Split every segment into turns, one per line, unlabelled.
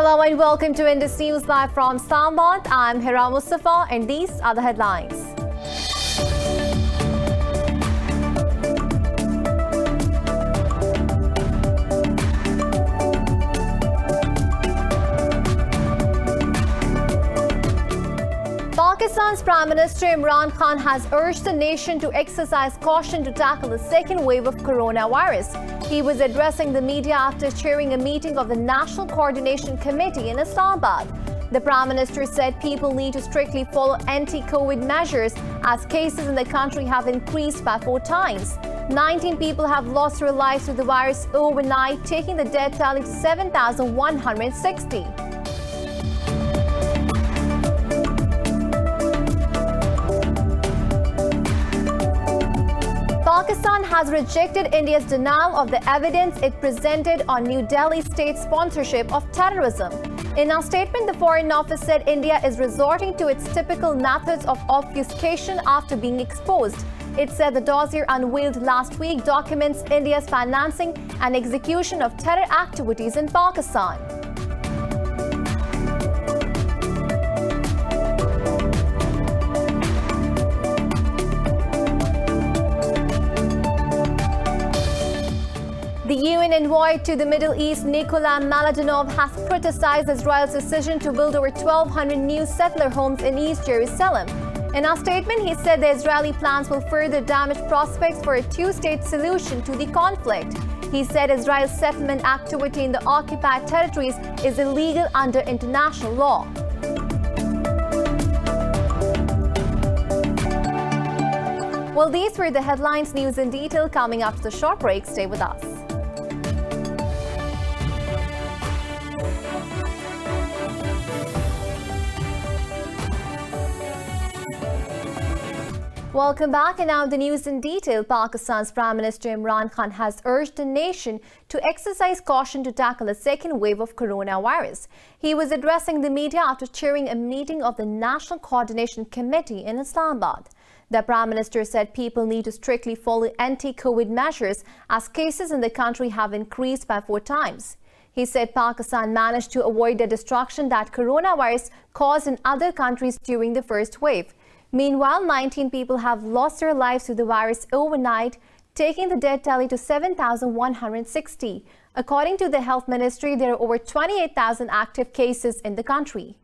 Hello and welcome to Indus News Live from Islamabad. I'm Hira Mustafa and these are the headlines. Pakistan's Prime Minister Imran Khan has urged the nation to exercise caution to tackle the second wave of coronavirus. He was addressing the media after chairing a meeting of the National Coordination Committee in Islamabad. The Prime Minister said people need to strictly follow anti-COVID measures as cases in the country have increased by 4 times. 19 people have lost their lives to the virus overnight, taking the death tally to 7,160. Pakistan has rejected India's denial of the evidence it presented on New Delhi's state sponsorship of terrorism. In a statement, the Foreign Office said India is resorting to its typical methods of obfuscation after being exposed. It said the dossier unveiled last week documents India's financing and execution of terror activities in Pakistan. The UN envoy to the Middle East, Nikola Mladenov, has criticized Israel's decision to build over 1,200 new settler homes in East Jerusalem. In a statement, he said the Israeli plans will further damage prospects for a two-state solution to the conflict. He said Israel's settlement activity in the occupied territories is illegal under international law. Well, these were the headlines. News in detail coming after the short break. Stay with us. Welcome back, and now the news in detail. Pakistan's Prime Minister Imran Khan has urged the nation to exercise caution to tackle the second wave of coronavirus. He was addressing the media after chairing a meeting of the National Coordination Committee in Islamabad. The Prime Minister said people need to strictly follow anti-COVID measures as cases in the country have increased by 4 times. He said Pakistan managed to avoid the destruction that coronavirus caused in other countries during the first wave. Meanwhile, 19 people have lost their lives to the virus overnight, taking the death tally to 7,160. According to the Health Ministry, there are over 28,000 active cases in the country.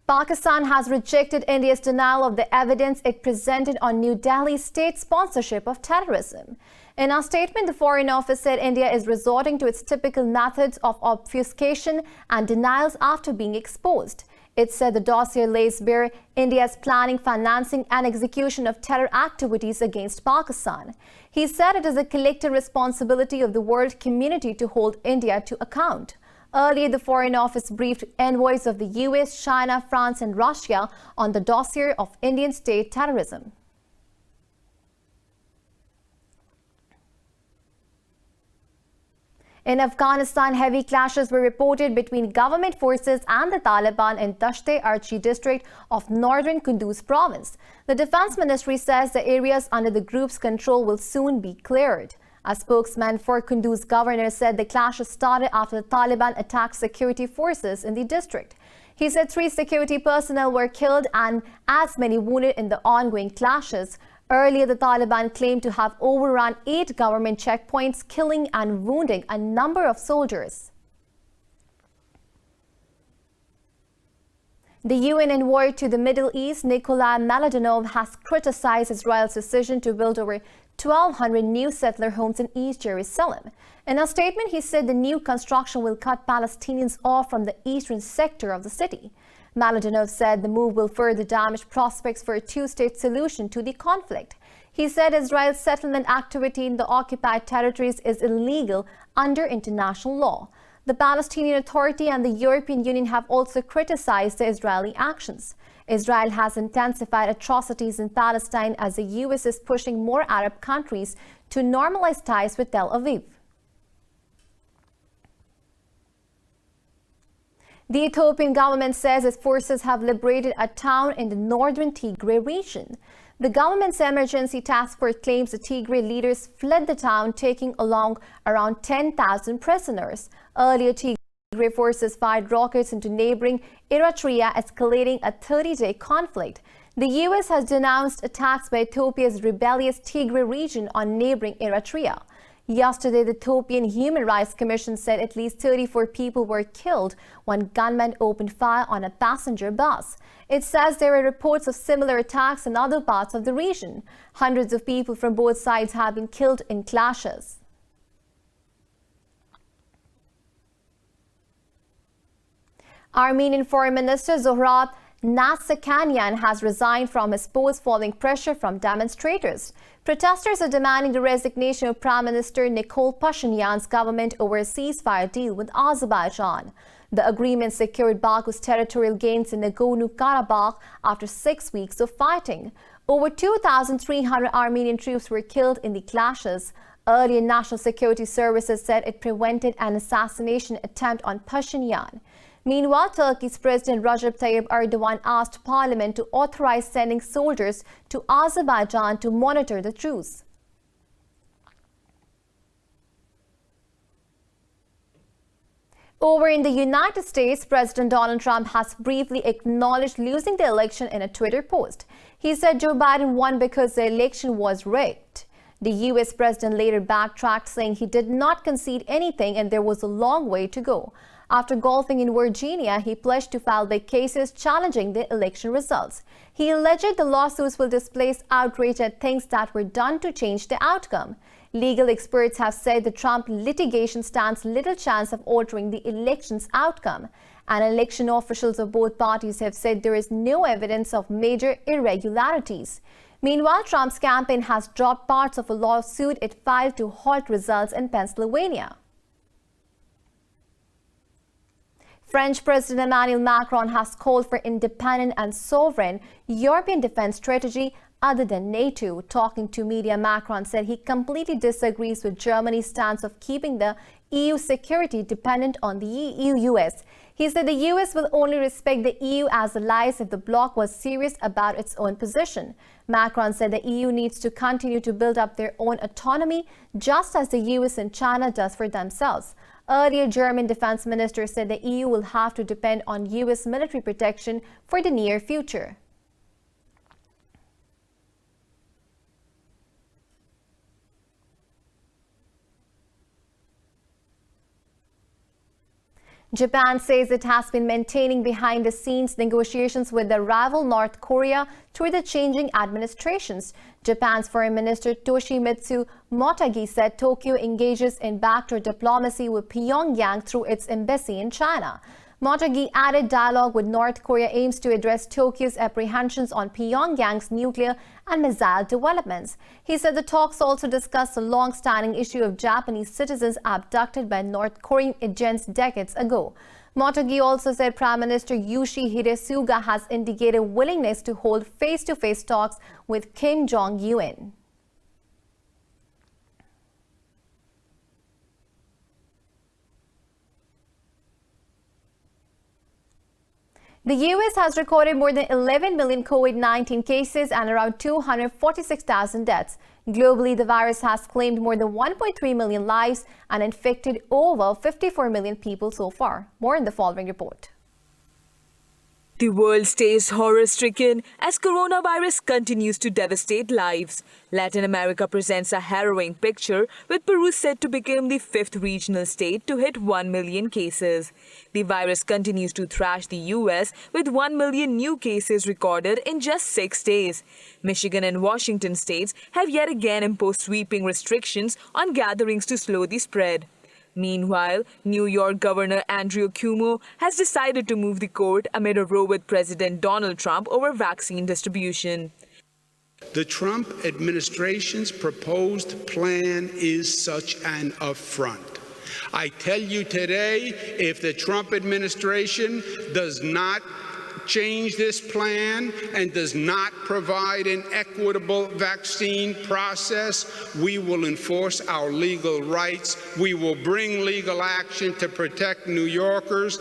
Pakistan has rejected India's denial of the evidence it presented on New Delhi's state sponsorship of terrorism. In a statement, the Foreign Office said India is resorting to its typical methods of obfuscation and denials after being exposed. It said the dossier lays bare India's planning, financing and execution of terror activities against Pakistan. He said it is a collective responsibility of the world community to hold India to account. Earlier, the Foreign Office briefed envoys of the US, China, France and Russia on the dossier of Indian state terrorism. In Afghanistan, heavy clashes were reported between government forces and the Taliban in Dasht-e-Archi district of northern Kunduz province. The Defense Ministry says the areas under the group's control will soon be cleared. A spokesman for Kunduz governor said the clashes started after the Taliban attacked security forces in the district. He said 3 security personnel were killed and as many wounded in the ongoing clashes. Earlier, the Taliban claimed to have overrun 8 government checkpoints, killing and wounding a number of soldiers. The UN envoy to the Middle East, Nikola Mladenov, has criticized Israel's decision to build over 1,200 new settler homes in East Jerusalem. In a statement, he said the new construction will cut Palestinians off from the eastern sector of the city. Mladenov said the move will further damage prospects for a two-state solution to the conflict. He said Israel's settlement activity in the occupied territories is illegal under international law. The Palestinian Authority and the European Union have also criticized the Israeli actions. Israel has intensified atrocities in Palestine as the US is pushing more Arab countries to normalize ties with Tel Aviv. The Ethiopian government says its forces have liberated a town in the northern Tigray region. The government's emergency task force claims the Tigray leaders fled the town, taking along around 10,000 prisoners. Earlier, Tigray forces fired rockets into neighboring Eritrea, escalating a 30-day conflict. The U.S. has denounced attacks by Ethiopia's rebellious Tigray region on neighboring Eritrea. Yesterday, the Ethiopian Human Rights Commission said at least 34 people were killed when gunmen opened fire on a passenger bus. It says there are reports of similar attacks in other parts of the region. Hundreds of people from both sides have been killed in clashes. Armenian Foreign Minister Zohrab Nazarkanian has resigned from his post following pressure from demonstrators. Protesters are demanding the resignation of Prime Minister Nikol Pashinyan's government over a ceasefire deal with Azerbaijan. The agreement secured Baku's territorial gains in Nagorno-Karabakh after 6 weeks of fighting. Over 2,300 Armenian troops were killed in the clashes. Earlier, National Security Services said it prevented an assassination attempt on Pashinyan. Meanwhile, Turkey's President Recep Tayyip Erdogan asked Parliament to authorize sending soldiers to Azerbaijan to monitor the truce. Over in the United States, President Donald Trump has briefly acknowledged losing the election in a Twitter post. He said Joe Biden won because the election was rigged. The U.S. president later backtracked, saying he did not concede anything and there was a long way to go. After golfing in Virginia, he pledged to file big cases challenging the election results. He alleged the lawsuits will displace outrage at things that were done to change the outcome. Legal experts have said the Trump litigation stands little chance of altering the election's outcome. And election officials of both parties have said there is no evidence of major irregularities. Meanwhile, Trump's campaign has dropped parts of a lawsuit it filed to halt results in Pennsylvania. French President Emmanuel Macron has called for independent and sovereign European defense strategy other than NATO. Talking to media, Macron said he completely disagrees with Germany's stance of keeping the EU security dependent on the EU-US. He said the US will only respect the EU as allies if the bloc was serious about its own position. Macron said the EU needs to continue to build up their own autonomy, just as the US and China does for themselves. Earlier, German defense minister said the EU will have to depend on US military protection for the near future. Japan says it has been maintaining behind-the-scenes negotiations with the rival North Korea through the changing administrations. Japan's Foreign Minister Toshimitsu Motegi said Tokyo engages in backdoor diplomacy with Pyongyang through its embassy in China. Motegi added dialogue with North Korea aims to address Tokyo's apprehensions on Pyongyang's nuclear and missile developments. He said the talks also discussed the long-standing issue of Japanese citizens abducted by North Korean agents decades ago. Motegi also said Prime Minister Yoshihide Suga has indicated willingness to hold face-to-face talks with Kim Jong-un. The U.S. has recorded more than 11 million COVID-19 cases and around 246,000 deaths. Globally, the virus has claimed more than 1.3 million lives and infected over 54 million people so far. More in the following report.
The world stays horror-stricken as coronavirus continues to devastate lives. Latin America presents a harrowing picture, with Peru set to become the 5th regional state to hit 1 million cases. The virus continues to thrash the U.S., with 1 million new cases recorded in just 6 days. Michigan and Washington states have yet again imposed sweeping restrictions on gatherings to slow the spread. Meanwhile, New York Governor Andrew Cuomo has decided to move the court amid a row with President Donald Trump over vaccine distribution.
The Trump administration's proposed plan is such an affront. I tell you today, if the Trump administration does not change this plan and does not provide an equitable vaccine process, we will enforce our legal rights. We will bring legal action to protect New Yorkers.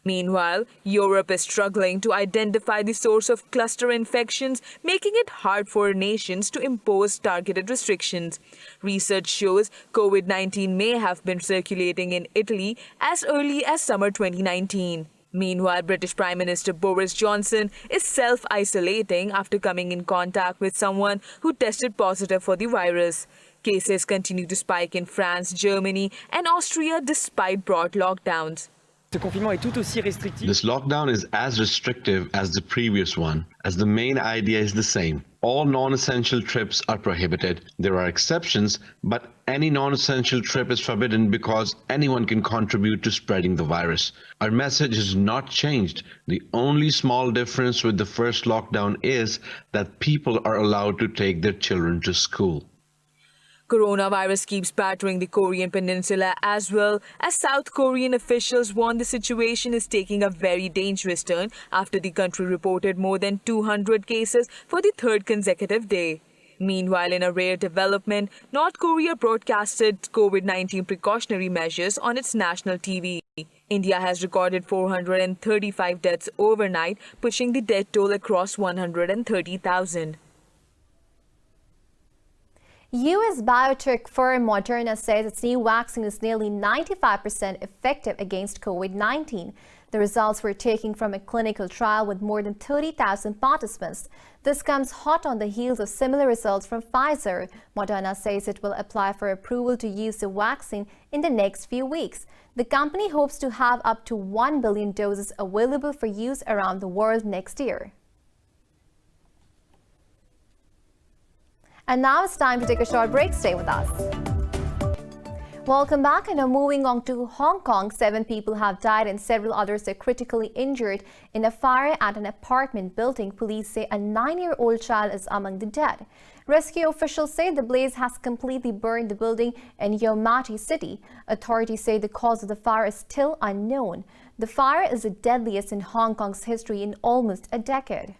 Meanwhile, Europe is struggling to identify the source of cluster infections, making it hard for nations to impose targeted restrictions. Research shows COVID-19 may have been circulating in Italy as early as summer 2019. Meanwhile, British Prime Minister Boris Johnson is self-isolating after coming in contact with someone who tested positive for the virus. Cases continue to spike in France, Germany, and Austria despite broad lockdowns.
This lockdown is as restrictive as the previous one, as the main idea is the same. All non-essential trips are prohibited. There are exceptions, but any non-essential trip is forbidden because anyone can contribute to spreading the virus. Our message has not changed. The only small difference with the first lockdown is that people are allowed to take their children to school.
Coronavirus keeps battering the Korean peninsula as well as South Korean officials warn the situation is taking a very dangerous turn after the country reported more than 200 cases for the third consecutive day. Meanwhile, in a rare development, North Korea broadcasted COVID-19 precautionary measures on its national TV. India has recorded 435 deaths overnight, pushing the death toll across 130,000.
U.S. biotech firm Moderna says its new vaccine is nearly 95% effective against COVID-19. The results were taken from a clinical trial with more than 30,000 participants. This comes hot on the heels of similar results from Pfizer. Moderna says it will apply for approval to use the vaccine in the next few weeks. The company hopes to have up to 1 billion doses available for use around the world next year. And now it's time to take a short break. Stay with us. Welcome back, and now moving on to Hong Kong. 7 people have died and several others are critically injured in a fire at an apartment building. Police say a 9-year-old child is among the dead. Rescue officials say the blaze has completely burned the building in Yau Ma Tei City. Authorities say the cause of the fire is still unknown. The fire is the deadliest in Hong Kong's history in almost a decade.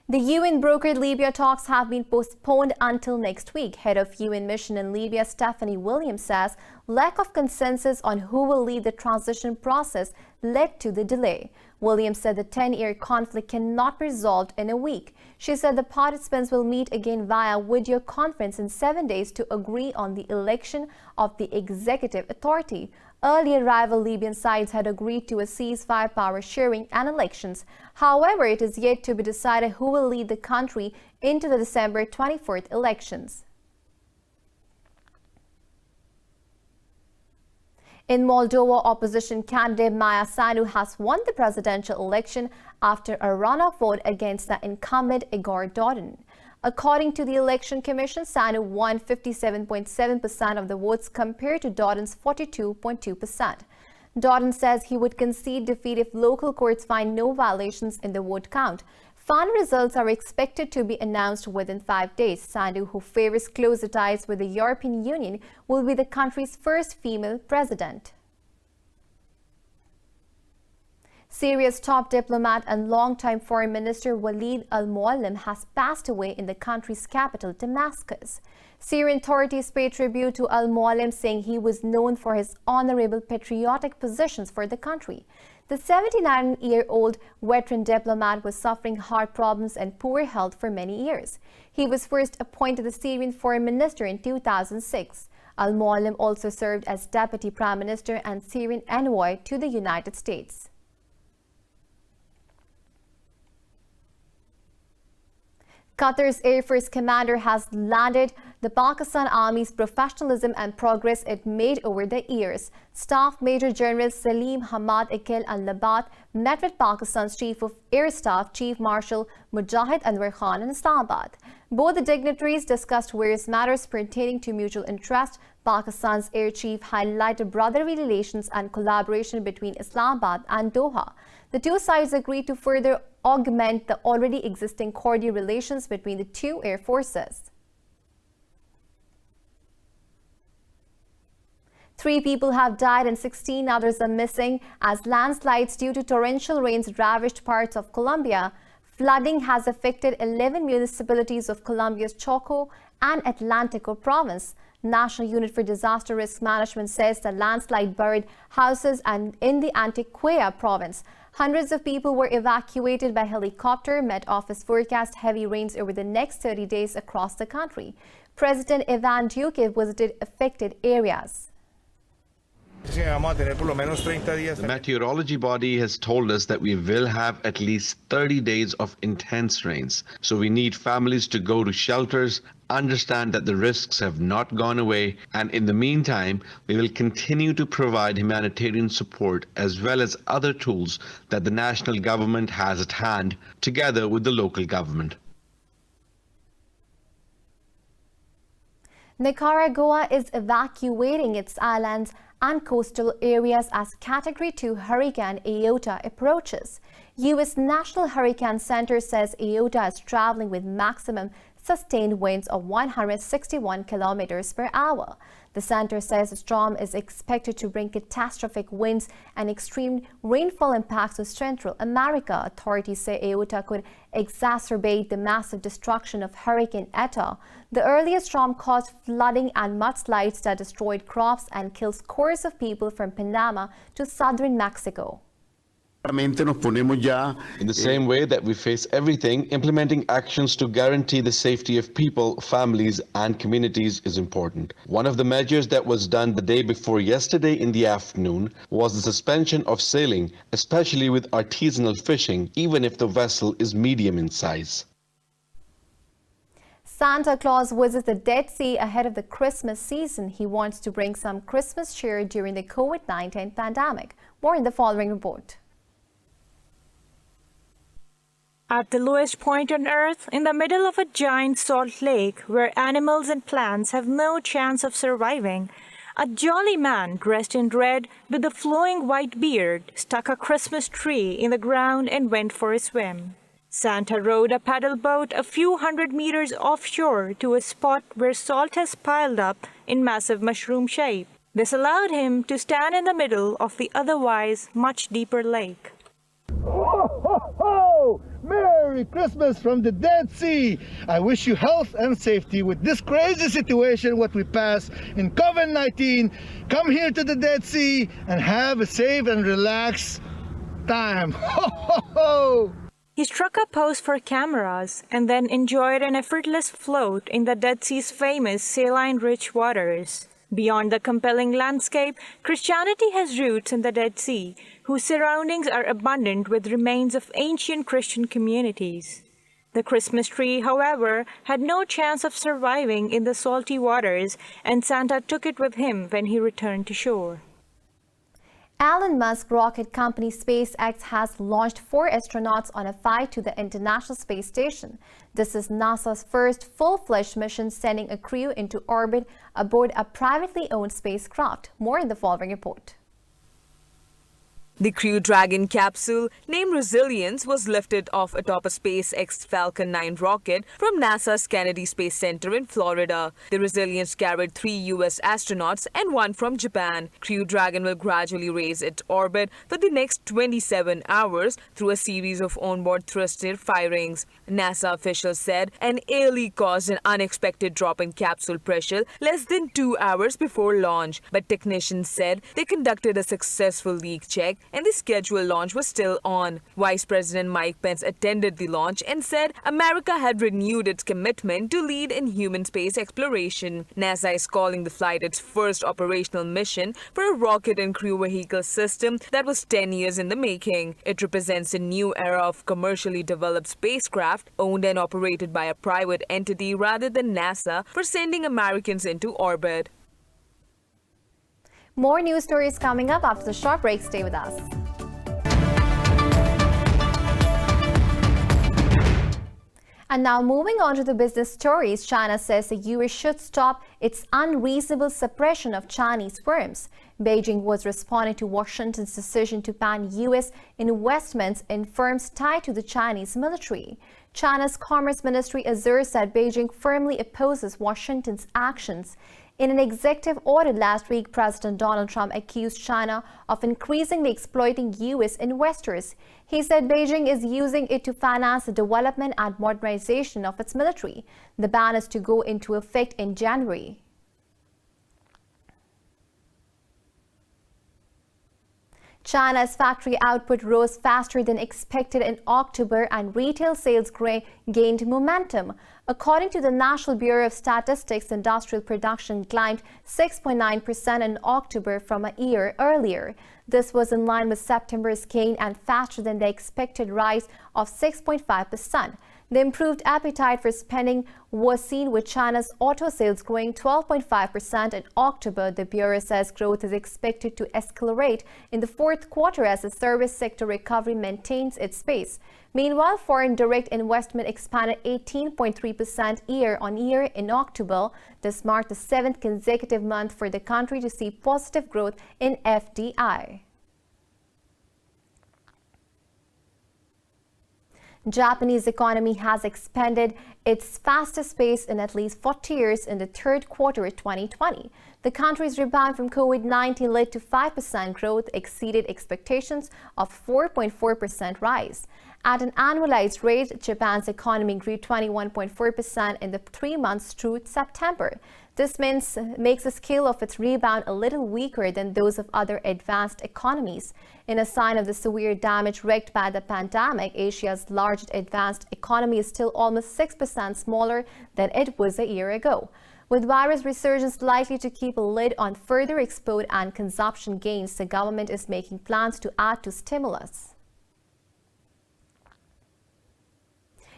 The UN-brokered Libya talks have been postponed until next week. Head of UN mission in Libya, Stephanie Williams, says lack of consensus on who will lead the transition process led to the delay. Williams said the 10-year conflict cannot be resolved in a week. She said the participants will meet again via video conference in 7 days to agree on the election of the executive authority. Earlier, rival Libyan sides had agreed to a ceasefire, power sharing and elections. However, it is yet to be decided who will lead the country into the December 24th elections. In Moldova, opposition candidate Maia Sandu has won the presidential election after a runoff vote against the incumbent Igor Dodon. According to the Election Commission, Sandu won 57.7% of the votes compared to Dodon's 42.2%. Dodon says he would concede defeat if local courts find no violations in the vote count. Final results are expected to be announced within 5 days. Sandu, who favors closer ties with the European Union, will be the country's first female president. Syria's top diplomat and longtime foreign minister Walid al-Muallim has passed away in the country's capital, Damascus. Syrian authorities paid tribute to al-Muallim, saying he was known for his honorable patriotic positions for the country. The 79-year-old veteran diplomat was suffering heart problems and poor health for many years. He was first appointed the Syrian foreign minister in 2006. Al-Muallim also served as deputy prime minister and Syrian envoy to the United States. Qatar's Air Force commander has lauded the Pakistan Army's professionalism and progress it made over the years. Staff Major General Salim Hamad Akil Al-Labat met with Pakistan's Chief of Air Staff, Chief Marshal Mujahid Anwar Khan in Islamabad. Both the dignitaries discussed various matters pertaining to mutual interest. Pakistan's Air Chief highlighted brotherly relations and collaboration between Islamabad and Doha. The two sides agreed to further augment the already existing cordial relations between the two air forces. 3 people have died and 16 others are missing as landslides due to torrential rains ravaged parts of Colombia. Flooding has affected 11 municipalities of Colombia's Choco and Atlántico province. National Unit for Disaster Risk Management says the landslide buried houses and in the Antioquia province. Hundreds of people were evacuated by helicopter. Met Office forecast heavy rains over the next 30 days across the country. President Ivan Duque visited affected areas.
The meteorology body has told us that we will have at least 30 days of intense rains. So we need families to go to shelters, understand that the risks have not gone away, and in the meantime, we will continue to provide humanitarian support as well as other tools that the national government has at hand, together with the local government.
Nicaragua is evacuating its islands and coastal areas as Category 2 Hurricane Iota approaches. U.S. National Hurricane Center says Iota is traveling with maximum sustained winds of 161 kilometers per hour. The center says the storm is expected to bring catastrophic winds and extreme rainfall impacts to Central America. Authorities say Iota could exacerbate the massive destruction of Hurricane Eta. The earliest storm caused flooding and mudslides that destroyed crops and killed scores of people from Panama to southern Mexico.
In the same way that we face everything, implementing actions to guarantee the safety of people, families, and communities is important. One of the measures that was done the day before yesterday in the afternoon was the suspension of sailing, especially with artisanal fishing, even if the vessel is medium in size.
Santa Claus visits the Dead Sea ahead of the Christmas season. He wants to bring some Christmas cheer during the COVID-19 pandemic. More in the following report.
At the lowest point on Earth, in the middle of a giant salt lake where animals and plants have no chance of surviving, a jolly man dressed in red with a flowing white beard stuck a Christmas tree in the ground and went for a swim. Santa rowed a paddle boat a few hundred meters offshore to a spot where salt has piled up in massive mushroom shape. This allowed him to stand in the middle of the otherwise much deeper lake.
Ho, ho, ho! Merry Christmas from the Dead Sea! I wish you health and safety with this crazy situation what we pass in COVID-19. Come here to the Dead Sea and have a safe and relaxed time. Ho, ho, ho!
He struck a pose for cameras and then enjoyed an effortless float in the Dead Sea's famous saline-rich waters. Beyond the compelling landscape, Christianity has roots in the Dead Sea, whose surroundings are abundant with remains of ancient Christian communities. The Christmas tree, however, had no chance of surviving in the salty waters, and Santa took it with him when he returned to shore.
Elon Musk rocket company SpaceX has launched 4 astronauts on a flight to the International Space Station. This is NASA's first full-fledged mission, sending a crew into orbit aboard a privately owned spacecraft. More in the following report.
The Crew Dragon capsule, named Resilience, was lifted off atop a SpaceX Falcon 9 rocket from NASA's Kennedy Space Center in Florida. The Resilience carried 3 U.S. astronauts and 1 from Japan. Crew Dragon will gradually raise its orbit for the next 27 hours through a series of onboard thruster firings. NASA officials said an air leak caused an unexpected drop in capsule pressure less than 2 hours before launch, but technicians said they conducted a successful leak check and the scheduled launch was still on. Vice President Mike Pence attended the launch and said America had renewed its commitment to lead in human space exploration. NASA is calling the flight its first operational mission for a rocket and crew vehicle system that was 10 years in the making. It represents a new era of commercially developed spacecraft owned and operated by a private entity rather than NASA for sending Americans into orbit.
More news stories coming up after the short break. Stay with us. And now moving on to the business stories, China says the US should stop its unreasonable suppression of Chinese firms. Beijing was responding to Washington's decision to ban US investments in firms tied to the Chinese military. China's Commerce Ministry asserts that Beijing firmly opposes Washington's actions. In an executive order last week, President Donald Trump accused China of increasingly exploiting U.S. investors. He said Beijing is using it to finance the development and modernization of its military. The ban is to go into effect in January. China's factory output rose faster than expected in October and retail sales gained momentum. According to the National Bureau of Statistics, industrial production climbed 6.9% in October from a year earlier. This was in line with September's gain and faster than the expected rise of 6.5%. The improved appetite for spending was seen with China's auto sales growing 12.5% in October. The Bureau says growth is expected to accelerate in the fourth quarter as the service sector recovery maintains its pace. Meanwhile, foreign direct investment expanded 18.3% year-on-year in October. This marked the 7th consecutive month for the country to see positive growth in FDI. Japanese economy has expanded its fastest pace in at least 40 years in the third quarter of 2020. The country's rebound from COVID-19 led to 5% growth, exceeded expectations of 4.4% rise. At an annualized rate, Japan's economy grew 21.4% in the 3 months through September. This makes the scale of its rebound a little weaker than those of other advanced economies. In a sign of the severe damage wreaked by the pandemic, Asia's largest advanced economy is still almost 6% smaller than it was a year ago. With virus resurgence likely to keep a lid on further export and consumption gains, the government is making plans to add to stimulus.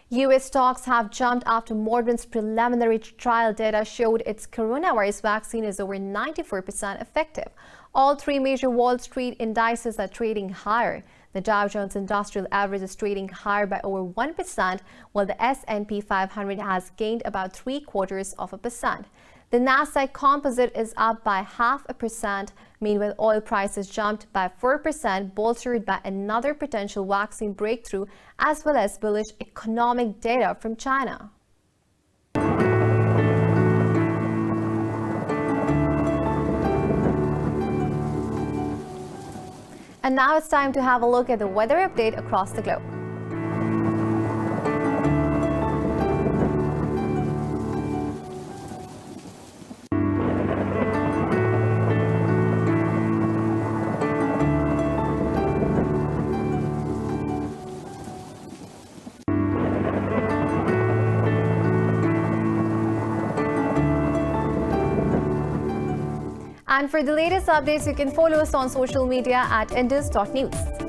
U.S. stocks have jumped after Modern's preliminary trial data showed its coronavirus vaccine is over 94% effective. All three major Wall Street indices are trading higher. The Dow Jones Industrial Average is trading higher by over 1%, while the S&P 500 has gained about 0.75%. The Nasdaq Composite is up by 0.5%. Meanwhile, oil prices jumped by 4%, bolstered by another potential vaccine breakthrough as well as bullish economic data from China. And now it's time to have a look at the weather update across the globe. And for the latest updates, you can follow us on social media at indus.news.